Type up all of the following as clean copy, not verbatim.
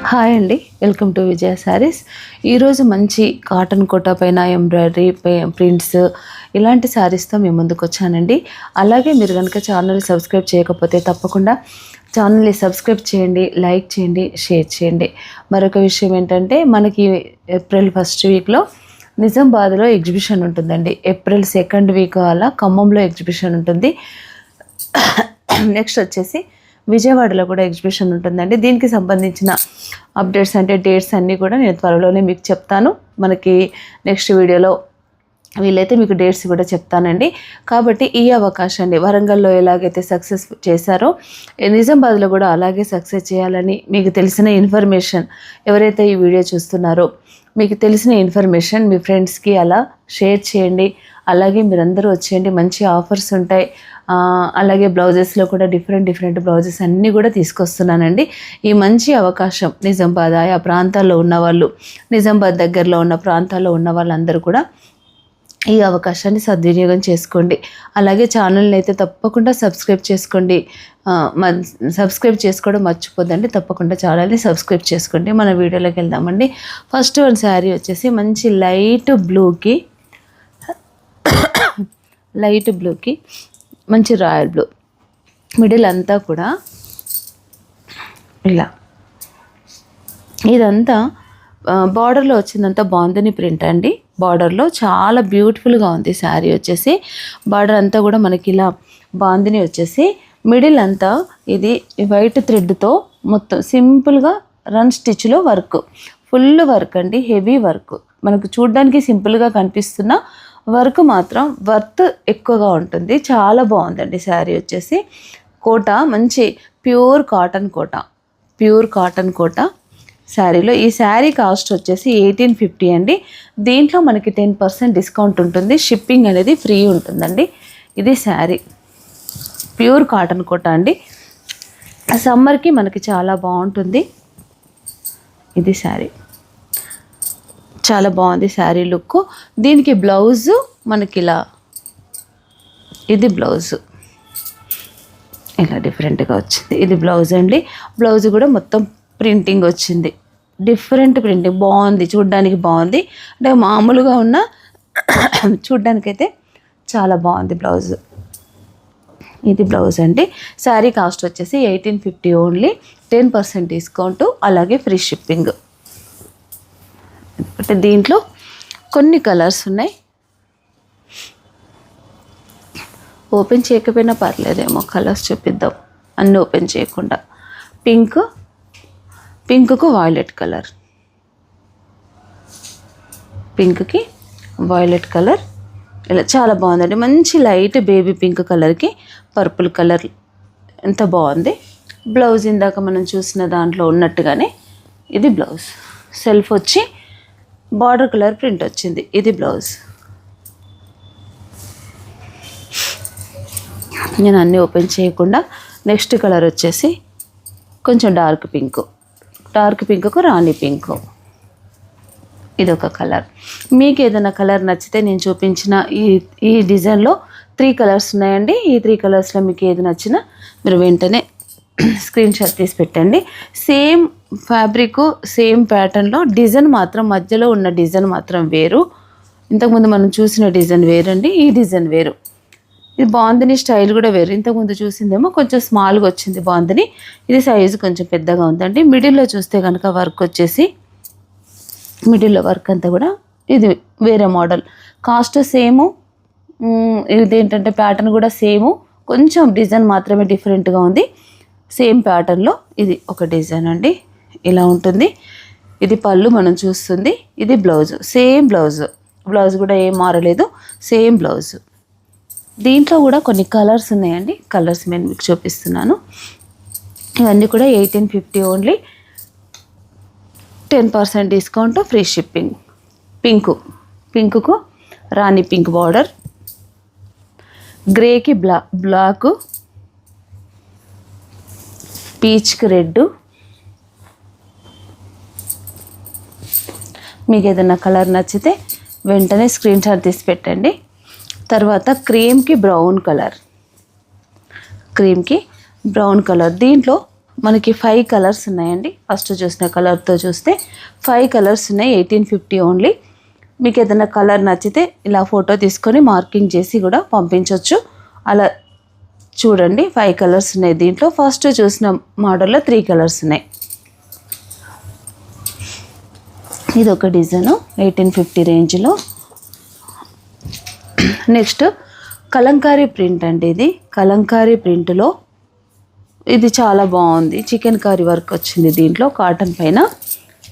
Hi అండి, welcome to విజయ శారీస్. ఈరోజు మంచి కాటన్ కోటా పైన ఎంబ్రాయిడరీ ప్రింట్స్ ఇలాంటి శారీస్తో మేము ముందుకు వచ్చానండి. అలాగే మీరు కనుక ఛానల్ సబ్స్క్రైబ్ చేయకపోతే తప్పకుండా ఛానల్ని సబ్స్క్రైబ్ చేయండి, లైక్ చేయండి, షేర్ చేయండి. మరొక విషయం ఏంటంటే మనకి ఏప్రిల్ 1st వీక్లో నిజామాబాద్లో ఎగ్జిబిషన్ ఉంటుందండి. ఏప్రిల్ 2nd వీక్ అలా ఖమ్మంలో ఎగ్జిబిషన్ ఉంటుంది. నెక్స్ట్ వచ్చేసి విజయవాడలో కూడా ఎగ్జిబిషన్ ఉంటుందండి. దీనికి సంబంధించిన అప్డేట్స్ అంటే డేట్స్ అన్నీ కూడా నేను త్వరలోనే మీకు చెప్తాను. మనకి నెక్స్ట్ వీడియోలో వీలైతే మీకు డేట్స్ కూడా చెప్తానండి. కాబట్టి ఈ అవకాశాన్ని వరంగల్లో ఎలాగైతే సక్సెస్ చేశారో నిజామాబాద్లో కూడా అలాగే సక్సెస్ చేయాలని మీకు తెలిసిన ఇన్ఫర్మేషన్ ఎవరైతే ఈ వీడియో చూస్తున్నారో మీకు తెలిసిన ఇన్ఫర్మేషన్ మీ ఫ్రెండ్స్కి అలా షేర్ చేయండి. అలాగే మీరందరూ వచ్చేయండి, మంచి ఆఫర్స్ ఉంటాయి. అలాగే బ్లౌజెస్లో కూడా డిఫరెంట్ బ్లౌజెస్ అన్నీ కూడా తీసుకొస్తున్నానండి. ఈ మంచి అవకాశం నిజామాబాద్ ఆయా ప్రాంతాల్లో ఉన్నవాళ్ళు, నిజామాబాద్ దగ్గరలో ఉన్న ప్రాంతాల్లో ఉన్న వాళ్ళందరూ కూడా ఈ అవకాశాన్ని సద్వినియోగం చేసుకోండి. అలాగే ఛానల్ని అయితే తప్పకుండా సబ్స్క్రైబ్ చేసుకోండి. సబ్స్క్రైబ్ చేసుకోవడం మర్చిపోద్దండి. తప్పకుండా ఛానల్ని సబ్స్క్రైబ్ చేసుకోండి. మన వీడియోలోకి వెళ్దామండి. ఫస్ట్ వన్ శారీ వచ్చేసి మంచి లైట్ బ్లూకి మంచి రాయల్ బ్లూ, మిడిల్ అంతా కూడా ఇలా ఇదంతా బార్డర్లో వచ్చిందంతా బాందిని ప్రింట్ అండి. బార్డర్లో చాలా బ్యూటిఫుల్గా ఉంది శారీ వచ్చేసి. బార్డర్ అంతా కూడా మనకి ఇలా బాందిని వచ్చేసి మిడిల్ అంతా ఇది వైట్ థ్రెడ్తో మొత్తం సింపుల్గా రన్ స్టిచ్లో వర్క్, ఫుల్ వర్క్ అండి, హెవీ వర్క్. మనకు చూడడానికి సింపుల్గా కనిపిస్తున్న వర్క్ మాత్రం వర్త్ ఎక్కువగా ఉంటుంది. చాలా బాగుందండి శారీ వచ్చేసి. కోట మంచి ప్యూర్ కాటన్ కోట శారీలో. ఈ శారీ కాస్ట్ వచ్చేసి 1850 అండి. దీంట్లో మనకి 10% డిస్కౌంట్ ఉంటుంది. షిప్పింగ్ అనేది ఫ్రీ ఉంటుందండి. ఇది శారీ ప్యూర్ కాటన్ కోట అండి. సమ్మర్కి మనకి చాలా బాగుంటుంది. ఇది శారీ చాలా బాగుంది శారీ లుక్. దీనికి బ్లౌజు మనకి ఇలా, ఇది బ్లౌజు ఇలా డిఫరెంట్గా వచ్చింది. ఇది బ్లౌజ్ అండి. బ్లౌజ్ కూడా మొత్తం ప్రింటింగ్ వచ్చింది, డిఫరెంట్ ప్రింటింగ్, బాగుంది, చూడ్డానికి బాగుంది. అంటే మామూలుగా ఉన్న చూడ్డానికైతే చాలా బాగుంది బ్లౌజ్. ఇది బ్లౌజ్ అండి. శారీ కాస్ట్ వచ్చేసి 1850 ఓన్లీ, 10% డిస్కౌంట్, అలాగే ఫ్రీ షిప్పింగ్. అంటే దీంట్లో కొన్ని కలర్స్ ఉన్నాయి. ఓపెన్ చేయకపోయినా పర్లేదేమో, కలర్స్ చూపిద్దాం అన్నీ ఓపెన్ చేయకుండా. పింక్కు వాయిలెట్ కలర్, పింక్కి వాయిలెట్ కలర్ ఇలా చాలా బాగుందండి. మంచి లైట్ బేబీ పింక్ కలర్కి పర్పుల్ కలర్, ఎంత బాగుంది. బ్లౌజ్ ఇందాక మనం చూసిన దాంట్లో ఉన్నట్టుగానే ఇది బ్లౌజ్. సెల్ఫ్ వచ్చి బార్డర్ కలర్ ప్రింట్ వచ్చింది. ఇది బ్లౌజ్. నేను అన్నీ ఓపెన్ చేయకుండా నెక్స్ట్ కలర్ వచ్చేసి కొంచెం డార్క్ పింక్కు రాణి పింకు. ఇదొక కలర్. మీకు ఏదైనా కలర్ నచ్చితే నేను చూపించిన ఈ డిజైన్లో 3 కలర్స్ ఉన్నాయండి. ఈ 3 కలర్స్లో మీకు ఏది నచ్చినా మీరు వెంటనే స్క్రీన్ షాట్ తీసి పెట్టండి. సేమ్ ఫ్యాబ్రిక్, సేమ్ ప్యాటర్న్లో డిజైన్ మాత్రం, మధ్యలో ఉన్న డిజైన్ మాత్రం వేరు. ఇంతకుముందు మనం చూసిన డిజైన్ వేరండి, ఈ డిజైన్ వేరు. ఇది బాందిని స్టైల్ కూడా వేరు. ఇంతకుముందు చూసిందేమో కొంచెం స్మాల్గా వచ్చింది బాందిని, ఇది సైజు కొంచెం పెద్దగా ఉందండి. మిడిల్లో చూస్తే కనుక వర్క్ వచ్చేసి, మిడిల్లో వర్క్ అంతా కూడా ఇది వేరే మోడల్. కాస్ట్ సేము, ఇదేంటంటే ప్యాటర్న్ కూడా సేము, కొంచెం డిజైన్ మాత్రమే డిఫరెంట్గా ఉంది. సేమ్ ప్యాటర్న్లో ఇది ఒక డిజైన్ అండి, ఇలా ఉంటుంది. ఇది పళ్ళు మనం చూస్తుంది. ఇది బ్లౌజ్, సేమ్ బ్లౌజ్ కూడా ఏం మారలేదు, సేమ్ బ్లౌజ్. దీంట్లో కూడా కొన్ని కలర్స్ ఉన్నాయండి. కలర్స్ నేను మీకు చూపిస్తున్నాను. ఇవన్నీ కూడా 1850 ఓన్లీ, 10% డిస్కౌంట్, ఫ్రీ షిప్పింగ్. పింకుకు రాణి పింక్ బార్డర్, గ్రేకి బ్లాక్, పీచ్కి రెడ్. మీకు ఏదైనా కలర్ నచ్చితే వెంటనే స్క్రీన్ షాట్ తీసి పెట్టండి. తర్వాత క్రీమ్కి బ్రౌన్ కలర్, దీంట్లో మనకి 5 కలర్స్ ఉన్నాయండి. ఫస్ట్ చూసిన కలర్తో చూస్తే 5 కలర్స్ ఉన్నాయి. 1850 ఓన్లీ. మీకు ఏదైనా కలర్ నచ్చితే ఇలా ఫోటో తీసుకొని మార్కింగ్ చేసి కూడా పంపించవచ్చు. అలా చూడండి 5 కలర్స్ ఉన్నాయి దీంట్లో. ఫస్ట్ చూసిన మోడల్లో 3 కలర్స్ ఉన్నాయి. ఇది ఒక డిజైను 1850 రేంజ్లో. నెక్స్ట్ కలంకారీ ప్రింట్ అండి. ఇది కలంకారీ ప్రింట్లో ఇది చాలా బాగుంది. చికెన్ కారీ వర్క్ వచ్చింది దీంట్లో. కాటన్ పైన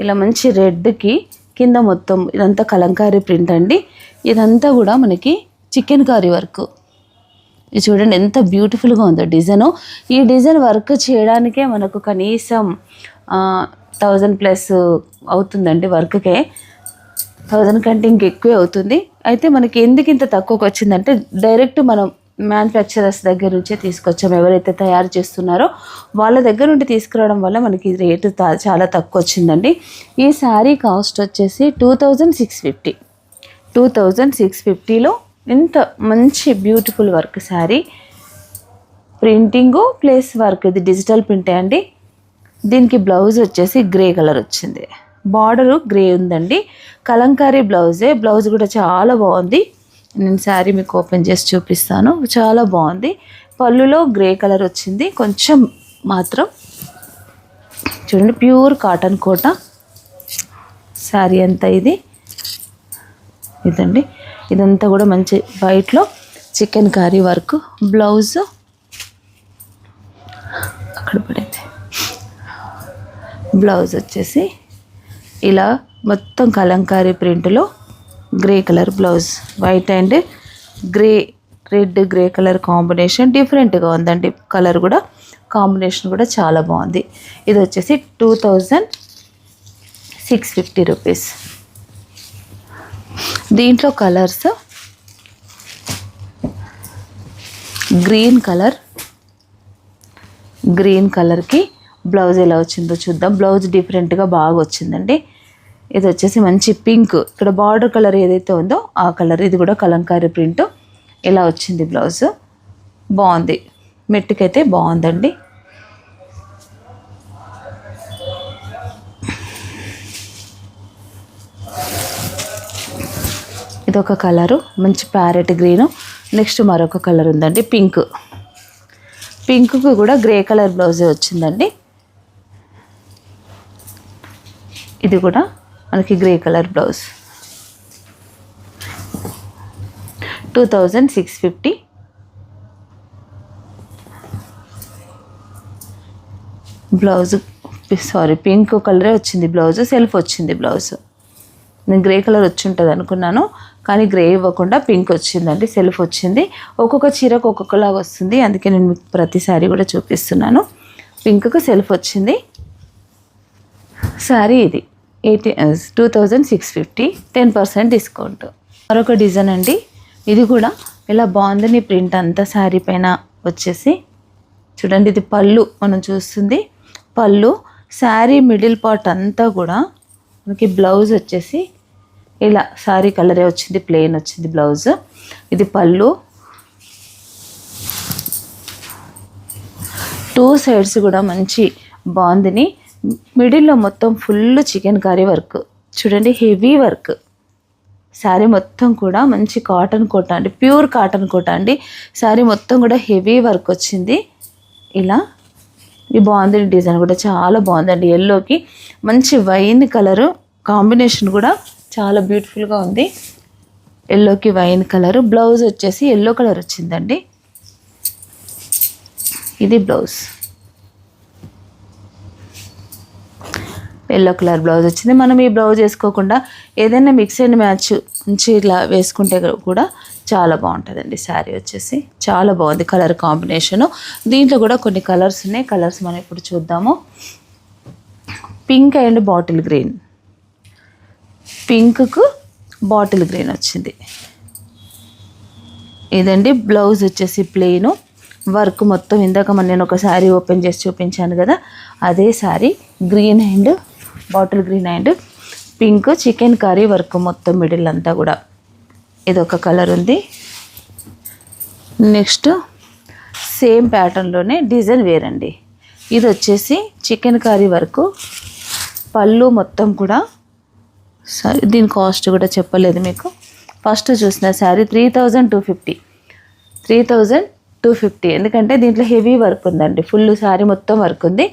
ఇలా మంచి రెడ్కి కింద మొత్తం ఇదంతా కలంకారీ ప్రింట్ అండి. ఇదంతా కూడా మనకి చికెన్ కారీ వర్క్. ఇది చూడండి ఎంత బ్యూటిఫుల్గా ఉందో డిజైను. ఈ డిజైన్ వర్క్ చేయడానికే మనకు కనీసం 1000+ అవుతుందండి. వర్క్కే 1000 కంటే ఇంకెక్కువే అవుతుంది. అయితే మనకి ఎందుకు ఇంత తక్కువకి వచ్చిందంటే డైరెక్ట్ మనం మ్యానుఫ్యాక్చరర్స్ దగ్గర నుంచే తీసుకొచ్చాము. ఎవరైతే తయారు చేస్తున్నారో వాళ్ళ దగ్గర నుండి తీసుకురావడం వల్ల మనకి రేటు చాలా తక్కువ వచ్చిందండి. ఈ శారీ కాస్ట్ వచ్చేసి 2650. 2650లో ఇంత మంచి beautiful work sari. Printing plus work. ఇది డిజిటల్ ప్రింటే అండి. దీనికి బ్లౌజ్ వచ్చేసి గ్రే కలర్ వచ్చింది. బార్డరు గ్రే ఉందండి. కలంకారీ బ్లౌజే. బ్లౌజ్ కూడా చాలా బాగుంది. నేను శారీ మీకు ఓపెన్ చేసి చూపిస్తాను. చాలా బాగుంది. పళ్ళులో గ్రే కలర్ వచ్చింది. కొంచెం మాత్రం చూడండి ప్యూర్ కాటన్ కోట శారీ అంతా. ఇదండి. ఇదంతా కూడా మంచి వైట్లో చికెన్ కారీ వర్క్. బ్లౌజ్ అక్కడ పడింది. బ్లౌజ్ వచ్చేసి ఇలా మొత్తం కలంకారీ ప్రింట్లో grey colour blouse. White and grey, red grey colour combination డిఫరెంట్గా ఉందండి. కలర్ కూడా కాంబినేషన్ కూడా చాలా బాగుంది. ఇది వచ్చేసి 2650 రూపీస్. దీంట్లో కలర్స్ గ్రీన్ కలర్కి బ్లౌజ్ ఎలా వచ్చిందో చూద్దాం. బ్లౌజ్ డిఫరెంట్గా బాగా వచ్చిందండి. ఇది వచ్చేసి మంచి పింక్. ఇక్కడ బార్డర్ కలర్ ఏదైతే ఉందో ఆ కలర్. ఇది కూడా కలంకారీ ప్రింట్. ఇలా వచ్చింది బ్లౌజ్. బాగుంది. మెట్టుకైతే బాగుందండి. ఇదొక కలరు మంచి ప్యారెట్ గ్రీను. నెక్స్ట్ మరొక కలర్ ఉందండి పింక్. పింక్కి కూడా గ్రే కలర్ బ్లౌజే వచ్చిందండి. ఇది కూడా మనకి grey colour blouse. 2650. Blouse pink కలరే వచ్చింది బ్లౌజ్. సెల్ఫ్ వచ్చింది బ్లౌజ్. నేను గ్రే కలర్ వచ్చి ఉంటుంది అనుకున్నాను, కానీ గ్రే ఇవ్వకుండా పింక్ వచ్చిందండి. సెల్ఫ్ వచ్చింది. ఒక్కొక్క చీరకు ఒక్కొక్కలాగా వస్తుంది. అందుకే నేను మీకు ప్రతిసారి కూడా చూపిస్తున్నాను. పింక్కు సెల్ఫ్ వచ్చింది. శారీ ఇది 2650. 10% డిస్కౌంట్. మరొక డిజైన్ అండి. ఇది కూడా ఇలా బాగుందని ప్రింట్ అంతా శారీ పైన వచ్చేసి చూడండి. ఇది పళ్ళు మనం చూస్తుంది. పళ్ళు శారీ మిడిల్ పార్ట్ అంతా కూడా మనకి బ్లౌజ్ వచ్చేసి ఇలా శారీ కలరే వచ్చింది. ప్లెయిన్ వచ్చింది బ్లౌజ్. ఇది పళ్ళు. 2 సైడ్స్ కూడా మంచి బాగుందని. మిడిల్లో మొత్తం ఫుల్ చికెన్ కర్రీ వర్క్ చూడండి. Heavy work. శారీ మొత్తం కూడా మంచి కాటన్ కోట అండి. ప్యూర్ కాటన్ కోట అండి. శారీ మొత్తం కూడా హెవీ వర్క్ వచ్చింది. ఇలా ఈ బాగుంది. డిజైన్ కూడా చాలా బాగుందండి. ఎల్లోకి మంచి వైన్ కలరు కాంబినేషన్ కూడా చాలా బ్యూటిఫుల్గా ఉంది. ఎల్లోకి వైన్ కలరు. బ్లౌజ్ వచ్చేసి ఎల్లో కలర్ వచ్చిందండి. ఇది బ్లౌజ్. ఎల్లో కలర్ బ్లౌజ్ వచ్చింది. మనం ఈ బ్లౌజ్ వేసుకోకుండా ఏదైనా మిక్స్ అండ్ మ్యాచ్ నుంచి ఇలా వేసుకుంటే కూడా చాలా బాగుంటుందండి. శారీ వచ్చేసి చాలా బాగుంది కలర్ కాంబినేషను. దీంట్లో కూడా కొన్ని కలర్స్ ఉన్నాయి. కలర్స్ మనం ఇప్పుడు చూద్దాము. Pink and bottle green. పింక్కు బాటిల్ గ్రీన్ వచ్చింది. ఇదండి బ్లౌజ్ వచ్చేసి ప్లెయిన్. వర్క్ మొత్తం ఇందాక నేను ఒక శారీ ఓపెన్ చేసి చూపించాను కదా, అదే sari. Green and bottle green and pink chicken curry work మొత్తం మిడిల్ అంతా కూడా. ఇదొక కలర్ ఉంది. నెక్స్ట్ సేమ్ ప్యాటర్న్లోనే డిజైన్ వేరండి. ఇది వచ్చేసి చికెన్ కర్రీ వరకు పళ్ళు మొత్తం కూడా. సరే దీని కాస్ట్ కూడా చెప్పలేదు మీకు. ఫస్ట్ చూసిన శారీ 3250, 3250. ఎందుకంటే దీంట్లో హెవీ వర్క్ ఉందండి, ఫుల్ శారీ మొత్తం వర్క్ ఉంది.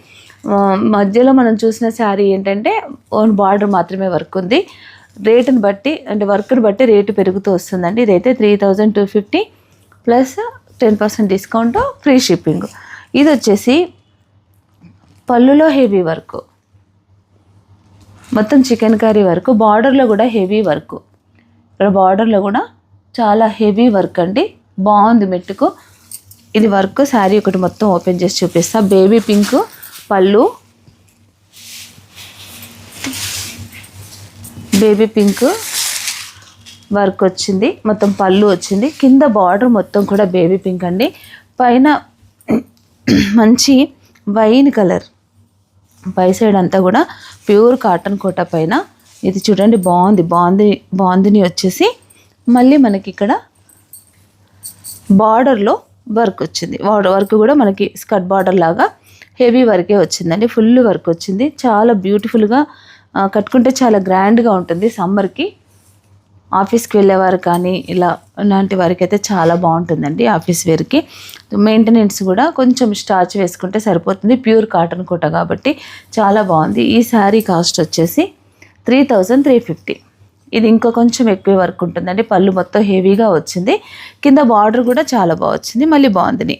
మధ్యలో మనం చూసిన శారీ ఏంటంటే ఓన్ బార్డర్ మాత్రమే వర్క్ ఉంది. రేటుని బట్టి అంటే వర్క్ని బట్టి రేటు పెరుగుతూ వస్తుందండి. ఇదైతే 3250 ప్లస్ 10% డిస్కౌంట్, ఫ్రీ షిప్పింగ్. ఇది వచ్చేసి పళ్ళులో హెవీ వర్క్, మొత్తం చికెన్ కర్రీ వర్క్, బార్డర్లో కూడా హెవీ వర్క్. ఇక్కడ బార్డర్లో కూడా చాలా హెవీ వర్క్ అండి, బాగుంది మెట్టుకు. ఇది వర్క్ శారీ ఒకటి మొత్తం ఓపెన్ చేసి చూపిస్తా. బేబీ పింక్ పళ్ళు, బేబీ పింక్ వర్క్ వచ్చింది, మొత్తం పళ్ళు వచ్చింది. కింద బార్డర్ మొత్తం కూడా బేబీ పింక్ అండి. పైన మంచి వైన్ కలర్, పై సైడ్ అంతా కూడా ప్యూర్ కాటన్ కోట పైన. ఇది చూడండి బాందిని వచ్చేసి మళ్ళీ మనకి ఇక్కడ బార్డర్లో వర్క్ వచ్చింది. వర్క్ కూడా మనకి స్కర్ట్ బార్డర్ లాగా హెవీ వర్కే వచ్చిందండి, ఫుల్ వర్క్ వచ్చింది. చాలా బ్యూటిఫుల్గా కట్టుకుంటే చాలా గ్రాండ్గా ఉంటుంది. సమ్మర్కి ఆఫీస్కి వెళ్ళేవారు కానీ ఇలాంటి వారికి అయితే చాలా బాగుంటుందండి ఆఫీస్ వేర్కి. మెయింటెనెన్స్ కూడా కొంచెం స్టార్చ్ వేసుకుంటే సరిపోతుంది, ప్యూర్ కాటన్ కోట కాబట్టి చాలా బాగుంది. ఈ శారీ కాస్ట్ వచ్చేసి 3350. ఇది ఇంకా కొంచెం ఎక్కువ వర్క్ ఉంటుందండి, పళ్ళు మొత్తం హెవీగా వచ్చింది. కింద బార్డర్ కూడా చాలా బాగా వచ్చింది, మళ్ళీ బాగుంది.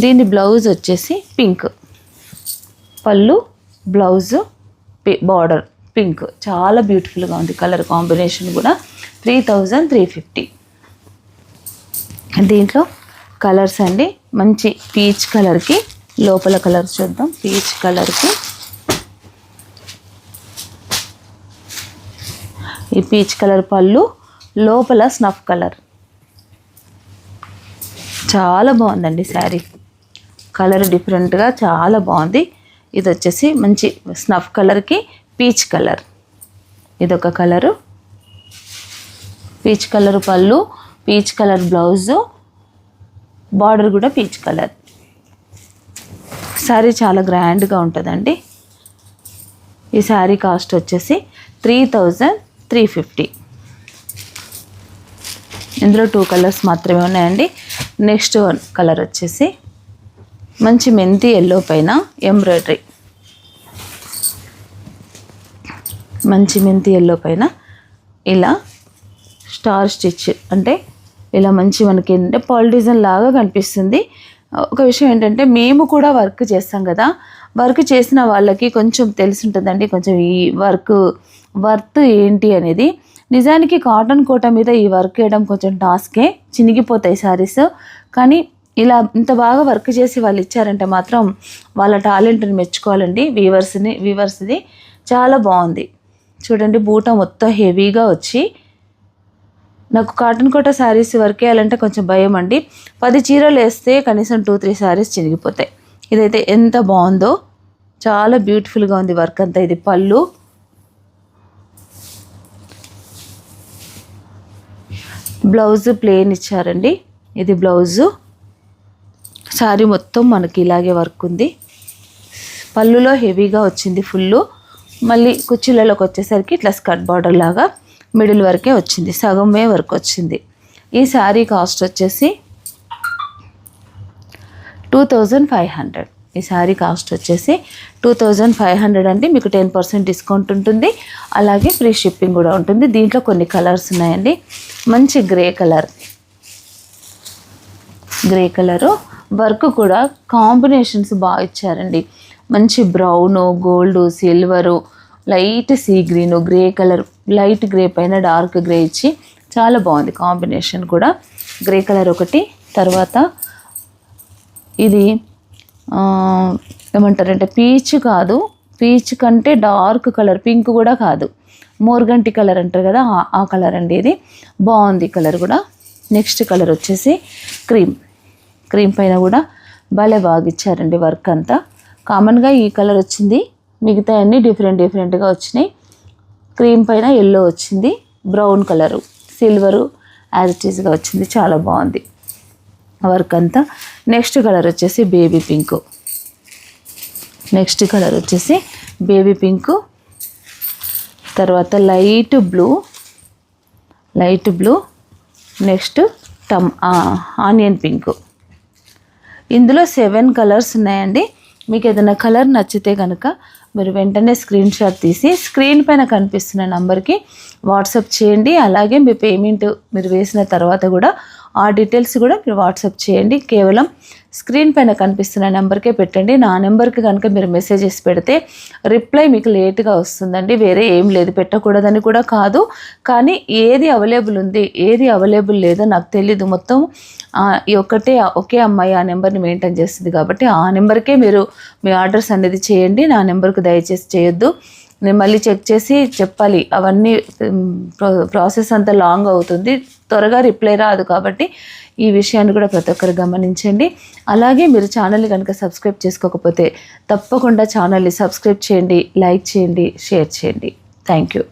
దీని బ్లౌజ్ వచ్చేసి పింక్, పళ్ళు బ్లౌజు బార్డర్ పింక్, చాలా బ్యూటిఫుల్గా ఉంది. కలర్ కాంబినేషన్ కూడా 3350. దీంట్లో కలర్స్ అండి, మంచి పీచ్ కలర్కి లోపల కలర్ చూద్దాం. పీచ్ కలర్కి ఈ పీచ్ కలర్ పళ్ళు, లోపల స్నఫ్ కలర్, చాలా బాగుందండి శారీ. కలర్ డిఫరెంట్గా చాలా బాగుంది. ఇది వచ్చేసి మంచి స్నఫ్ కలర్కి పీచ్ కలర్, ఇదొక కలరు. పీచ్ కలర్ పళ్ళు, పీచ్ కలర్ బ్లౌజు, బార్డర్ కూడా పీచ్ కలర్. శారీ చాలా గ్రాండ్గా ఉంటుందండి. ఈ శారీ కాస్ట్ వచ్చేసి 3350. ఇందులో 2 కలర్స్ మాత్రమే ఉన్నాయండి. నెక్స్ట్ కలర్ వచ్చేసి మంచి మెంతి ఎల్లో పైన ఎంబ్రాయిడరీ, మంచి మెంతి ఎల్లో పైన ఇలా స్టార్ స్టిచ్, అంటే ఇలా మంచి మనకి ఏంటంటే పాల్ డిజైన్ లాగా కనిపిస్తుంది. ఒక విషయం ఏంటంటే మేము కూడా వర్క్ చేస్తాం కదా, వర్క్ చేసిన వాళ్ళకి కొంచెం తెలిసి ఉంటుందండి కొంచెం ఈ వర్త్ ఏంటి అనేది. నిజానికి కాటన్ కోట మీద ఈ వర్క్ వేయడం కొంచెం టాస్కే, చినిగిపోతాయి శారీస్. కానీ ఇలా ఇంత బాగా వర్క్ చేసి వాళ్ళు ఇచ్చారంటే మాత్రం వాళ్ళ టాలెంట్ని మెచ్చుకోవాలండి. వీవర్స్ది చాలా బాగుంది. చూడండి బూట మొత్తం హెవీగా వచ్చి, నాకు కాటన్ కోట శారీస్ వర్క్ వేయాలంటే కొంచెం భయం అండి. 10 చీరలు వేస్తే కనీసం 2-3 శారీస్ చినిగిపోతాయి. ఇదైతే ఎంత బాగుందో, చాలా బ్యూటిఫుల్గా ఉంది వర్క్ అంతా. ఇది పళ్ళు, బ్లౌజ్ ప్లెయిన్ ఇచ్చారండి. ఇది బ్లౌజు, శారీ మొత్తం మనకి ఇలాగే వర్క్ ఉంది. పళ్ళులో హెవీగా వచ్చింది ఫుల్లు, మళ్ళీ కుర్చీలలోకి వచ్చేసరికి ఇట్లా స్కర్ట్ బార్డర్ లాగా మిడిల్ వరకే వచ్చింది, సగమే వర్క్ వచ్చింది. ఈ శారీ కాస్ట్ వచ్చేసి 2500. ఈ శారీ కాస్ట్ వచ్చేసి 2500 అండి. మీకు 10% డిస్కౌంట్ ఉంటుంది, అలాగే ఫ్రీ షిప్పింగ్ కూడా ఉంటుంది. దీంట్లో కొన్ని కలర్స్ ఉన్నాయండి. మంచి గ్రే కలరు వర్క్ కూడా కాంబినేషన్స్ బాగా ఇచ్చారండి. మంచి brown, gold, silver, light sea green, grey colour, light grey పైన డార్క్ గ్రే ఇచ్చి చాలా బాగుంది కాంబినేషన్ కూడా. గ్రే కలర్ ఒకటి, తర్వాత ఇది ఏమంటారంటే పీచ్ కాదు, పీచ్ కంటే డార్క్ కలర్, పింక్ కూడా కాదు, మోర్గంటి కలర్ అంటారు కదా ఆ కలర్ అండి. ఇది బాగుంది కలర్ కూడా. నెక్స్ట్ కలర్ వచ్చేసి క్రీమ్ పైన కూడా భలే బాగా ఇచ్చారండి వర్క్ అంతా. కామన్గా ఈ కలర్ వచ్చింది, మిగతా అన్నీ డిఫరెంట్గా వచ్చినాయి. క్రీమ్ పైన ఎల్లో వచ్చింది, brown colour, silver as it ఈస్గా వచ్చింది. చాలా బాగుంది వర్క్ అంతా. నెక్స్ట్ కలర్ వచ్చేసి బేబీ పింక్. నెక్స్ట్ కలర్ వచ్చేసి బేబీ పింక్. తర్వాత light blue. Next onion pink. ఇందులో 7 కలర్స్ ఉన్నాయండి. మీకు ఏదైనా కలర్ నచ్చితే కనుక మీరు వెంటనే స్క్రీన్ షాట్ తీసి స్క్రీన్ పైన కనిపిస్తున్న నంబర్కి వాట్సాప్ చేయండి. అలాగే మీ పేమెంట్ మీరు వేసిన తర్వాత కూడా ఆ డీటెయిల్స్ కూడా మీరు వాట్సాప్ చేయండి. కేవలం స్క్రీన్ పైన కనిపిస్తున్న నెంబర్కే పెట్టండి. నా నెంబర్కి కనుక మీరు మెసేజెస్ పెడితే రిప్లై మీకు లేట్గా వస్తుందండి. వేరే ఏం లేదు, పెట్టకూడదని కూడా కాదు. కానీ ఏది అవైలబుల్ ఉంది ఏది అవైలబుల్ లేదో నాకు తెలీదు. మొత్తం ఈ ఒకే అమ్మాయి ఆ నెంబర్ని మెయింటైన్ చేస్తుంది కాబట్టి ఆ నెంబర్కే మీరు మీ ఆర్డర్స్ అనేది చేయండి. నా నెంబర్కు దయచేసి చేయొద్దు. నేను మళ్ళీ చెక్ చేసి చెప్పాలి. అవన్నీ ప్రాసెస్ అంతా లాంగ్ అవుతుంది, త్వరగా రిప్లై రాదు. కాబట్టి ఈ విషయాన్ని కూడా ప్రతి ఒక్కరు గమనించండి. అలాగే మీరు ఛానల్ని కనుక సబ్స్క్రైబ్ చేసుకోకపోతే తప్పకుండా ఛానల్ని సబ్స్క్రైబ్ చేయండి, లైక్ చేయండి, షేర్ చేయండి. Thank you.